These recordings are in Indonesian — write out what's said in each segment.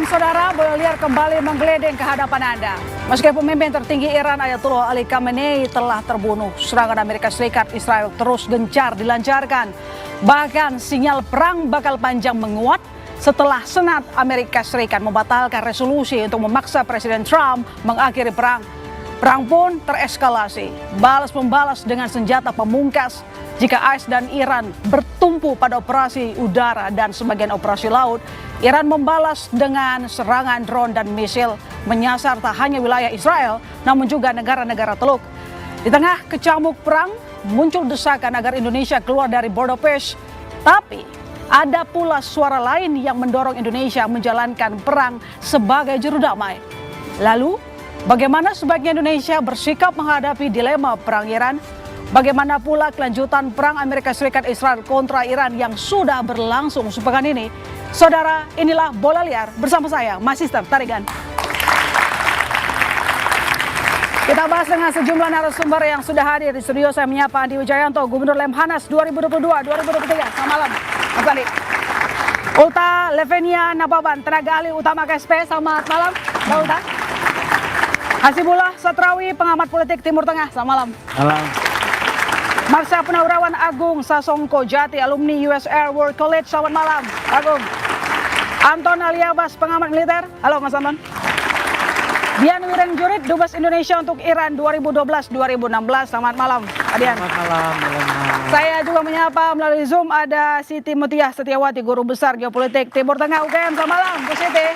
Saudara, bola liar kembali menggeledeng ke hadapan Anda. Meski pemimpin tertinggi Iran Ayatollah Ali Khamenei telah terbunuh, serangan Amerika Serikat Israel terus gencar dilancarkan. Bahkan sinyal perang bakal panjang menguat setelah Senat Amerika Serikat membatalkan resolusi untuk memaksa Presiden Trump mengakhiri perang. Perang pun tereskalasi, balas-membalas dengan senjata pemungkas. Jika AS dan Iran bertumpu pada operasi udara dan sebagian operasi laut, Iran membalas dengan serangan drone dan misil menyasar tak hanya wilayah Israel, namun juga negara-negara Teluk. Di tengah kecamuk perang, muncul desakan agar Indonesia keluar dari border peace. Tapi ada pula suara lain yang mendorong Indonesia menjalankan perang sebagai juru damai. Lalu, bagaimana sebaiknya Indonesia bersikap menghadapi dilema perang Iran? Bagaimana pula kelanjutan perang Amerika Serikat Israel kontra Iran yang sudah berlangsung sepekan ini? Saudara, inilah Bola Liar bersama saya, Masister Tarigan. Kita bahas dengan sejumlah narasumber yang sudah hadir di studio. Saya menyapa Andi Wijayanto, Gubernur Lemhanas 2022-2023. Selamat malam, Mas Andi. Ulta Levenia Nababan, tenaga ahli utama KSP. Selamat malam, Mbak Ulta. Hasibullah Satrawi, pengamat politik Timur Tengah. Selamat malam. Malam. Marsha Purnawirawan Agung Sasongko Jati, alumni US Air War College. Selamat malam, Agung. Anton Aliabas, pengamat militer. Halo, Mas Anton. Dian Wirenjurit, Dubes Indonesia untuk Iran 2012-2016. Selamat malam, Adian. Selamat malam. Saya juga menyapa melalui Zoom ada Siti Mutia Setiawati, Guru Besar Geopolitik Timur Tengah UGM. Selamat malam, Bu Siti.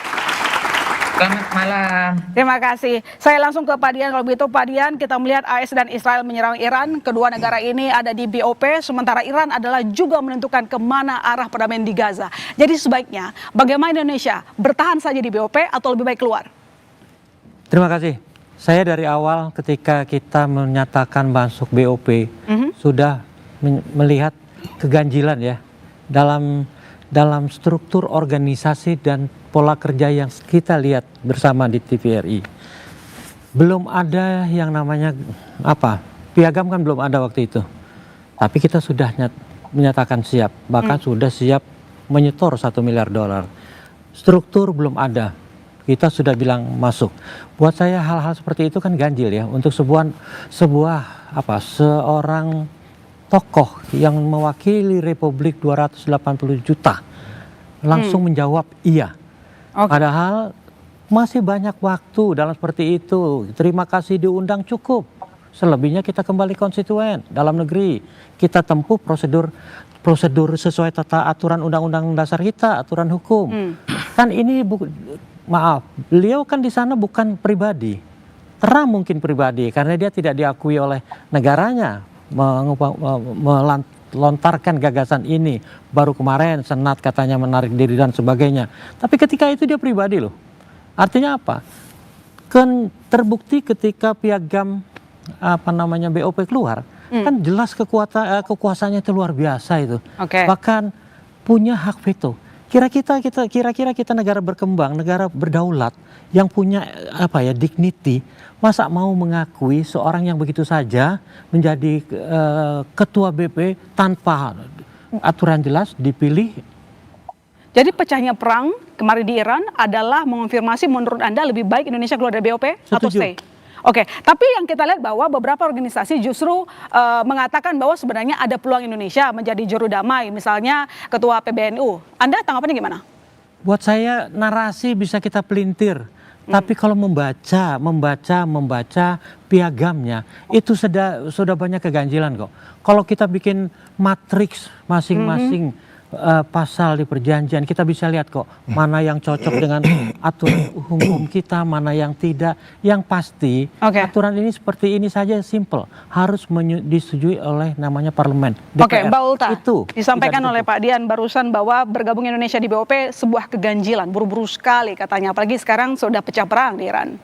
Selamat malam. Terima kasih. Saya langsung ke Pak Dian. Kalau begitu Pak Dian, kita melihat AS dan Israel menyerang Iran. Kedua negara ini ada di BOP, sementara Iran adalah juga menentukan kemana arah perdamaian di Gaza. Jadi sebaiknya bagaimana Indonesia bertahan saja di BOP atau lebih baik keluar? Terima kasih. Saya dari awal ketika kita menyatakan masuk BOP sudah melihat keganjilan ya dalam struktur organisasi dan pola kerja yang kita lihat bersama di TVRI. Belum ada yang namanya piagam kan belum ada waktu itu. Tapi kita sudah menyatakan siap, bahkan sudah siap menyetor $1 miliar. Struktur belum ada. Kita sudah bilang masuk. Buat saya hal-hal seperti itu kan ganjil ya untuk seorang tokoh yang mewakili Republik 280 juta langsung menjawab iya. Okay. Padahal masih banyak waktu dalam seperti itu. Terima kasih diundang cukup. Selebihnya kita kembali konstituen dalam negeri. Kita tempuh prosedur sesuai tata aturan undang-undang dasar kita, aturan hukum. Kan ini beliau kan di sana bukan pribadi. Trump mungkin pribadi karena dia tidak diakui oleh negaranya melontarkan gagasan ini. Baru kemarin Senat katanya menarik diri dan sebagainya. Tapi ketika itu dia pribadi loh. Artinya apa? Kan terbukti ketika piagam BOP keluar, kan jelas kekuasaannya itu luar biasa itu. Okay. Bahkan punya hak veto. Kira-kira kita negara berkembang, negara berdaulat yang punya dignity, masa mau mengakui seorang yang begitu saja menjadi ketua BP tanpa aturan jelas dipilih? Jadi pecahnya perang kemarin di Iran adalah mengonfirmasi menurut Anda lebih baik Indonesia keluar dari BOP atau stay? Oke, tapi yang kita lihat bahwa beberapa organisasi justru mengatakan bahwa sebenarnya ada peluang Indonesia menjadi juru damai, misalnya Ketua PBNU. Anda tanggapannya gimana? Buat saya narasi bisa kita pelintir, tapi kalau membaca piagamnya itu sudah banyak keganjilan kok. Kalau kita bikin matriks masing-masing pasal di perjanjian, kita bisa lihat kok mana yang cocok dengan aturan hukum kita, mana yang tidak. Yang pasti aturan ini seperti ini saja simple, harus disetujui oleh namanya parlemen. Oke, Mbak Ulta, itu disampaikan oleh Pak Dian barusan bahwa bergabung Indonesia di BOP sebuah keganjilan, buru-buru sekali katanya, apalagi sekarang sudah pecah perang di Iran.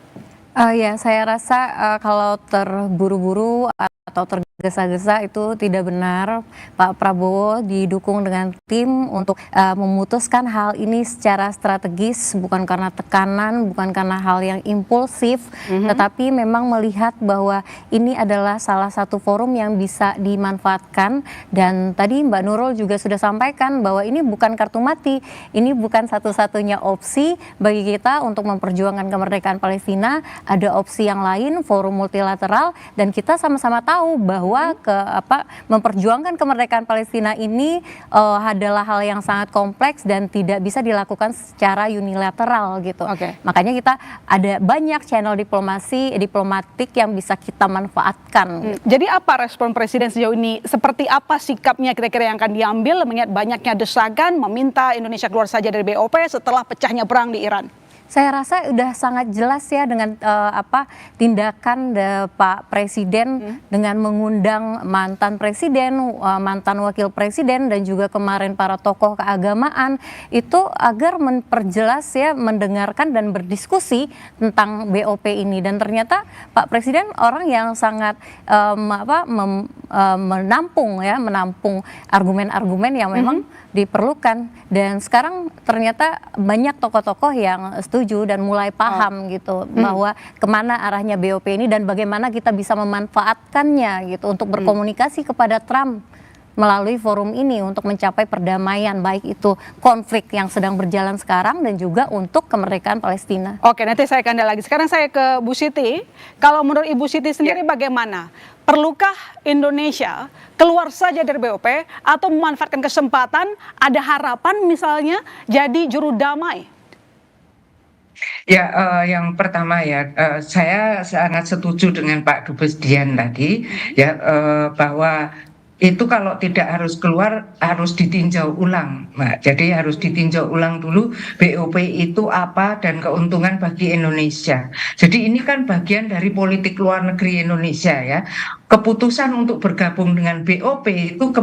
Ya, saya rasa kalau terburu-buru atau tergesa-gesa itu tidak benar. Pak Prabowo didukung dengan tim untuk memutuskan hal ini secara strategis, bukan karena tekanan, bukan karena hal yang impulsif, tetapi memang melihat bahwa ini adalah salah satu forum yang bisa dimanfaatkan. Dan tadi Mbak Nurul juga sudah sampaikan bahwa ini bukan kartu mati, ini bukan satu-satunya opsi bagi kita untuk memperjuangkan kemerdekaan Palestina. Ada opsi yang lain, forum multilateral, dan kita sama-sama tahu bahwa memperjuangkan kemerdekaan Palestina ini adalah hal yang sangat kompleks dan tidak bisa dilakukan secara unilateral gitu. Makanya kita ada banyak channel diplomatik yang bisa kita manfaatkan. Jadi apa respon Presiden sejauh ini? Seperti apa sikapnya kira-kira yang akan diambil mengingat banyaknya desakan meminta Indonesia keluar saja dari BOP setelah pecahnya perang di Iran? Saya rasa udah sangat jelas ya dengan tindakan Pak Presiden dengan mengundang mantan presiden, mantan wakil presiden, dan juga kemarin para tokoh keagamaan itu agar memperjelas ya, mendengarkan dan berdiskusi tentang BOP ini. Dan ternyata Pak Presiden orang yang sangat menampung argumen-argumen yang memang diperlukan. Dan sekarang ternyata banyak tokoh-tokoh yang setuju dan mulai paham gitu bahwa kemana arahnya BOP ini dan bagaimana kita bisa memanfaatkannya gitu untuk berkomunikasi kepada Trump melalui forum ini untuk mencapai perdamaian, baik itu konflik yang sedang berjalan sekarang dan juga untuk kemerdekaan Palestina. Oke, nanti saya akan lagi. Sekarang saya ke Bu Siti. Kalau menurut Ibu Siti sendiri bagaimana? Perlukah Indonesia keluar saja dari BOP atau memanfaatkan kesempatan, ada harapan misalnya jadi juru damai? Ya, yang pertama ya, saya sangat setuju dengan Pak Dubes Dian tadi, ya, bahwa itu kalau tidak harus keluar harus ditinjau ulang, Mbak. Jadi harus ditinjau ulang dulu BOP itu apa dan keuntungan bagi Indonesia. Jadi ini kan bagian dari politik luar negeri Indonesia ya. Keputusan untuk bergabung dengan BOP itu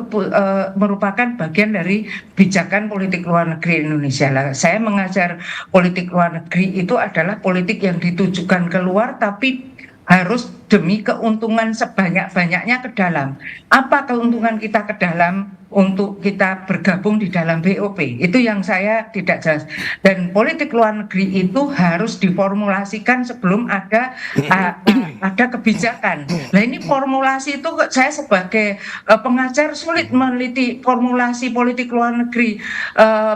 merupakan bagian dari kebijakan politik luar negeri Indonesia. Saya mengajar politik luar negeri itu adalah politik yang ditujukan keluar tapi harus demi keuntungan sebanyak-banyaknya ke dalam. Apa keuntungan kita ke dalam untuk kita bergabung di dalam BOP? Itu yang saya tidak jelas. Dan politik luar negeri itu harus diformulasikan sebelum ada kebijakan. Nah ini formulasi itu saya sebagai pengajar sulit meneliti formulasi politik luar negeri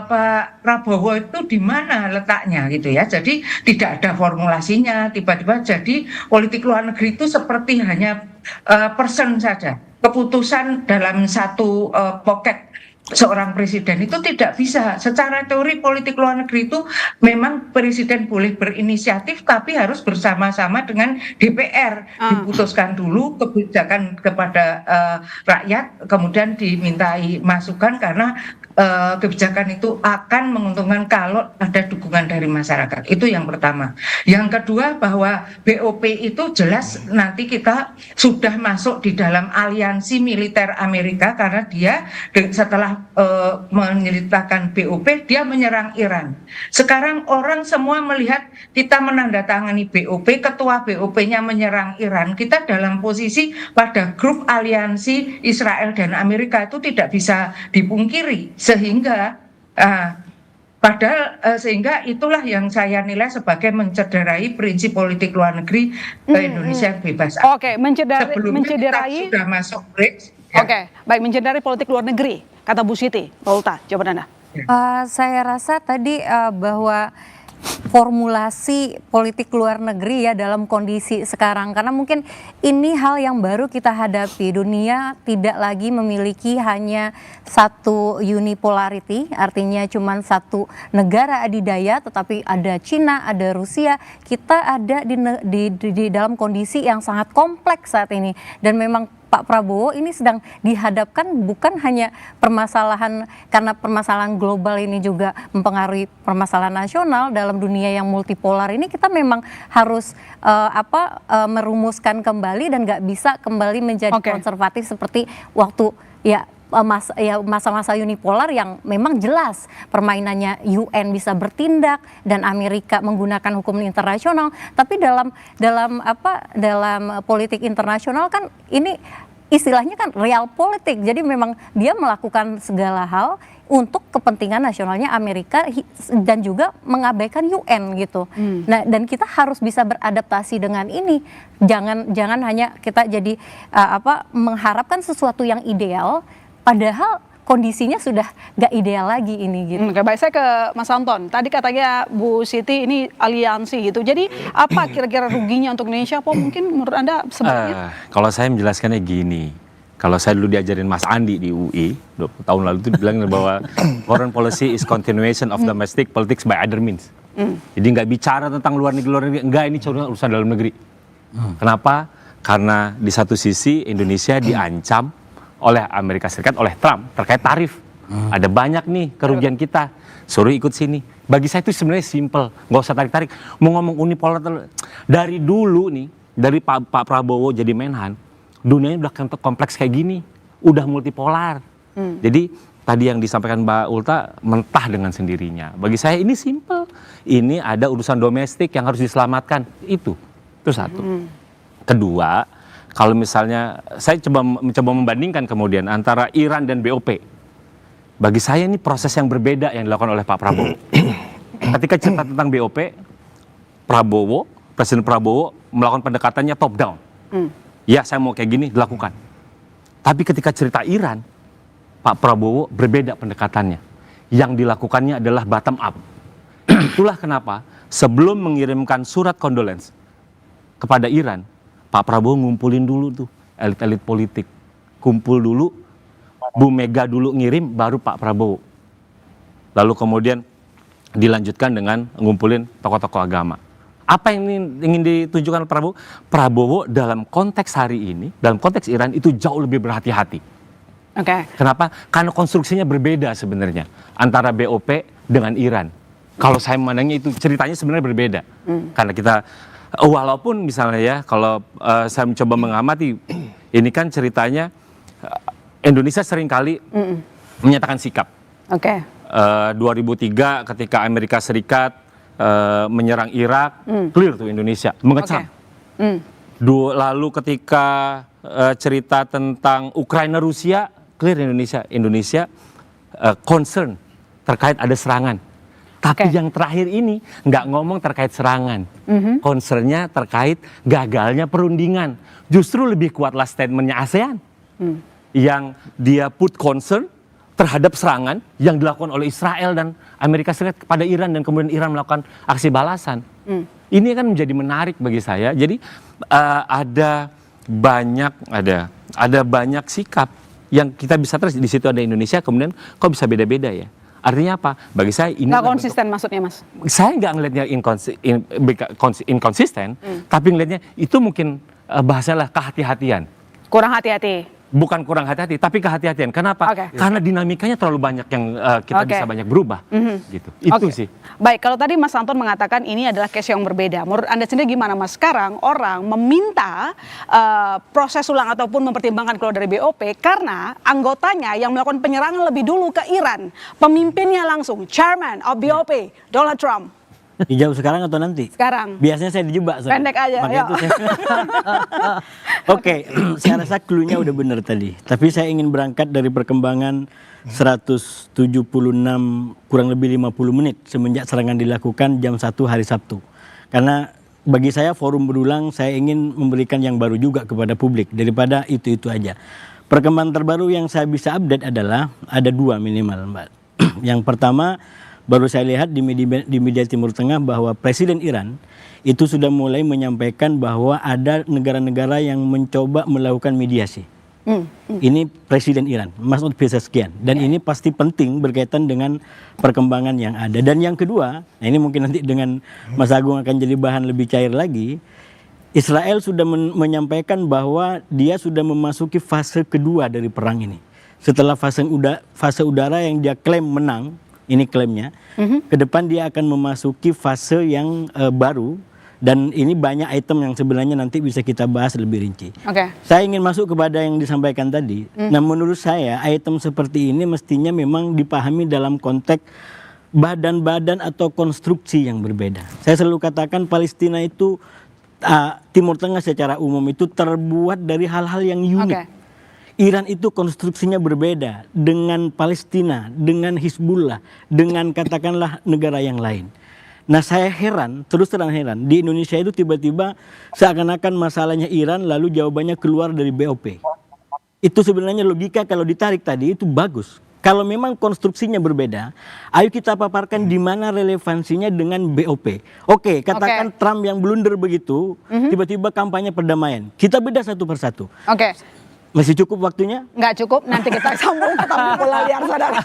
Pak Prabowo itu di mana letaknya gitu ya. Jadi tidak ada formulasinya, tiba-tiba jadi politik luar negeri itu seperti hanya person saja. Keputusan dalam satu pocket seorang presiden itu tidak bisa. Secara teori politik luar negeri itu memang presiden boleh berinisiatif tapi harus bersama-sama dengan DPR. Diputuskan dulu kebijakan kepada rakyat, kemudian dimintai masukan karena kebijakan itu akan menguntungkan kalau ada dukungan dari masyarakat. Itu yang pertama. Yang kedua bahwa BOP itu jelas nanti kita sudah masuk di dalam aliansi militer Amerika karena dia setelah menyeritakan BOP dia menyerang Iran. Sekarang orang semua melihat kita menandatangani BOP, ketua BOP-nya menyerang Iran. Kita dalam posisi pada grup aliansi Israel dan Amerika itu tidak bisa dipungkiri. Sehingga sehingga itulah yang saya nilai sebagai mencederai prinsip politik luar negeri Indonesia bebas. Oke, mencederai kita sudah masuk BRICS. Ya. Oke, baik, mencederai politik luar negeri, kata Bu Siti. Pak Ulta, jawaban Anda. Saya rasa tadi bahwa formulasi politik luar negeri ya dalam kondisi sekarang, karena mungkin ini hal yang baru kita hadapi. Dunia tidak lagi memiliki hanya satu unipolarity, artinya cuma satu negara adidaya, tetapi ada Cina, ada Rusia. Kita ada di dalam kondisi yang sangat kompleks saat ini, dan memang Pak Prabowo ini sedang dihadapkan bukan hanya permasalahan, karena permasalahan global ini juga mempengaruhi permasalahan nasional dalam dunia yang multipolar ini. Kita memang harus merumuskan kembali dan nggak bisa kembali menjadi konservatif seperti waktu masa-masa unipolar yang memang jelas permainannya UN bisa bertindak dan Amerika menggunakan hukum internasional. Tapi dalam politik internasional kan ini istilahnya kan real politik. Jadi memang dia melakukan segala hal untuk kepentingan nasionalnya Amerika dan juga mengabaikan UN gitu. Nah, dan kita harus bisa beradaptasi dengan ini. Jangan hanya kita jadi mengharapkan sesuatu yang ideal, padahal kondisinya sudah gak ideal lagi ini gitu. Oke, baik, saya ke Mas Anton. Tadi katanya Bu Siti ini aliansi gitu. Jadi apa kira-kira ruginya untuk Indonesia? Apa mungkin menurut Anda sebenarnya? Kalau saya menjelaskannya gini, kalau saya dulu diajarin Mas Andi di UI 20 tahun lalu itu bilang bahwa foreign policy is continuation of domestic politics by other means. Jadi nggak bicara tentang luar negeri, enggak, ini cuma urusan dalam negeri. Kenapa? Karena di satu sisi Indonesia diancam oleh Amerika Serikat, oleh Trump terkait tarif. Ada banyak nih kerugian kita, suruh ikut sini. Bagi saya itu sebenarnya simple, nggak usah tarik-tarik. Mau ngomong unipolar, dari dulu nih, dari Pak Prabowo jadi Menhan, dunianya udah kompleks kayak gini, udah multipolar. Jadi tadi yang disampaikan Mbak Ulta mentah dengan sendirinya. Bagi saya ini simple, ini ada urusan domestik yang harus diselamatkan, itu satu. Kedua, kalau misalnya saya mencoba membandingkan kemudian antara Iran dan BOP, bagi saya ini proses yang berbeda yang dilakukan oleh Pak Prabowo. Ketika cerita tentang BOP, Presiden Prabowo melakukan pendekatannya top down. Ya, saya mau kayak gini, dilakukan. Tapi ketika cerita Iran, Pak Prabowo berbeda pendekatannya. Yang dilakukannya adalah bottom up. Itulah kenapa sebelum mengirimkan surat condolence kepada Iran, Pak Prabowo ngumpulin dulu tuh elit-elit politik. Kumpul dulu, Bu Mega dulu ngirim, baru Pak Prabowo. Lalu kemudian dilanjutkan dengan ngumpulin tokoh-tokoh agama. Apa yang ingin ditunjukkan oleh Prabowo? Prabowo dalam konteks hari ini, dalam konteks Iran itu jauh lebih berhati-hati. Kenapa? Karena konstruksinya berbeda sebenarnya antara BOP dengan Iran. Kalau saya memandangnya itu ceritanya sebenarnya berbeda. Karena kita, walaupun misalnya ya, kalau saya mencoba mengamati, ini kan ceritanya Indonesia seringkali menyatakan sikap. 2003 ketika Amerika Serikat menyerang Irak, clear tuh Indonesia, mengecam. Lalu ketika cerita tentang Ukraina Rusia, clear Indonesia concern terkait ada serangan. Tapi yang terakhir ini nggak ngomong terkait serangan, concernnya terkait gagalnya perundingan. Justru lebih kuatlah statementnya ASEAN, yang dia put concern terhadap serangan yang dilakukan oleh Israel dan Amerika Serikat kepada Iran, dan kemudian Iran melakukan aksi balasan. Ini kan menjadi menarik bagi saya. Jadi ada banyak sikap yang kita bisa terus, di situ ada Indonesia, kemudian kok bisa beda-beda ya. Artinya apa? Bagi saya ini nggak konsisten maksudnya, Mas? Saya nggak ngelihatnya inkonsisten, tapi ngelihatnya itu mungkin bahasanya kehati-hatian. Kurang hati-hati. Bukan kurang hati-hati, tapi kehati-hatian. Kenapa? Karena dinamikanya terlalu banyak yang kita bisa banyak berubah. Gitu. Itu sih. Baik, kalau tadi Mas Anton mengatakan ini adalah case yang berbeda. Menurut Anda sendiri gimana, Mas? Sekarang orang meminta proses ulang ataupun mempertimbangkan keluar dari BOP karena anggotanya yang melakukan penyerangan lebih dulu ke Iran. Pemimpinnya langsung, Chairman of BOP, Donald Trump. Dijawab sekarang atau nanti? Sekarang. Biasanya saya dijebak. Pendek aja. Oke, saya rasa clue-nya udah benar tadi. Tapi saya ingin berangkat dari perkembangan 176 kurang lebih 50 menit semenjak serangan dilakukan jam 1 hari Sabtu. Karena bagi saya forum berulang, saya ingin memberikan yang baru juga kepada publik daripada itu-itu aja. Perkembangan terbaru yang saya bisa update adalah ada dua minimal, Mbak. Yang pertama, baru saya lihat di media Timur Tengah bahwa Presiden Iran itu sudah mulai menyampaikan bahwa ada negara-negara yang mencoba melakukan mediasi. Ini Presiden Iran, Masoud Pezeshkian. Dan ini pasti penting berkaitan dengan perkembangan yang ada. Dan yang kedua, nah ini mungkin nanti dengan Mas Agung akan jadi bahan lebih cair lagi. Israel sudah menyampaikan bahwa dia sudah memasuki fase kedua dari perang ini. Setelah fase udara yang dia klaim menang, ini klaimnya, ke depan dia akan memasuki fase yang baru, dan ini banyak item yang sebenarnya nanti bisa kita bahas lebih rinci. Saya ingin masuk kepada yang disampaikan tadi. Nah, menurut saya item seperti ini mestinya memang dipahami dalam konteks badan-badan atau konstruksi yang berbeda. Saya selalu katakan Palestina itu, Timur Tengah secara umum itu terbuat dari hal-hal yang unik. Iran itu konstruksinya berbeda dengan Palestina, dengan Hizbullah, dengan katakanlah negara yang lain. Nah saya heran, terus terang heran, di Indonesia itu tiba-tiba seakan-akan masalahnya Iran lalu jawabannya keluar dari BOP. Itu sebenarnya logika kalau ditarik tadi itu bagus. Kalau memang konstruksinya berbeda, ayo kita paparkan di mana relevansinya dengan BOP. Oke, katakan Trump yang blunder begitu, tiba-tiba kampanye perdamaian. Kita beda satu persatu. Oke. Masih cukup waktunya? Nggak cukup, nanti kita sambung ketemu bola liar, saudara.